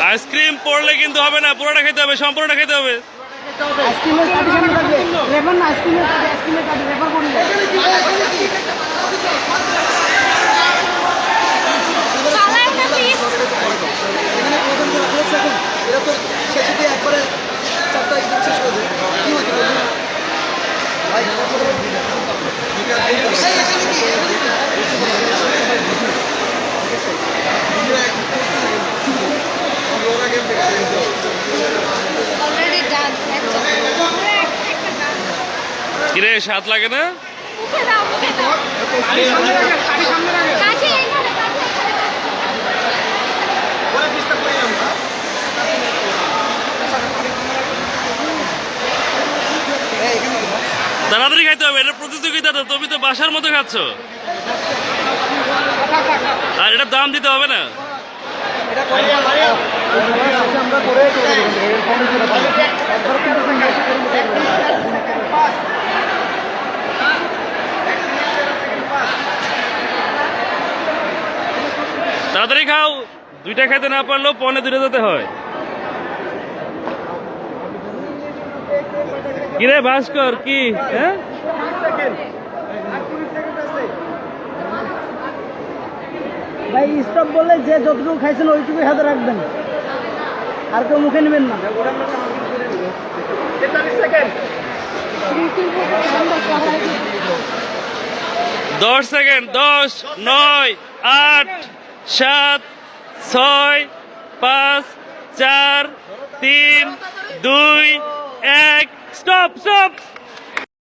Ice cream পড়লে কিন্তু হবে না, পুরোটা খেতে হবে, সম্পূর্ণটা খেতে হবে। কিরে স্বাদ লাগে না? তাড়াতাড়ি খাইতে হবে, এটা প্রতিযোগিতা তো, তুমি তো বাসার মতো খাচ্ছ, আর এটা দাম দিতে হবে না। তাড়াতাড়ি খাও, দুইটা খাইতে না পারলেও পনে দুটো যেতে হয়। কিরে ভাস্কর কি? হ্যাঁ ভাই স্টপ বললে যে যতটুকু খাইছেন ওইটুকু হাতে রাখবেন, আর কেউ মুখে নেবেন না। 10 সেকেন্ড, 10, 9, 8, 7, 6, 5, 4, 3, 2, 1, স্টপ স্টপ।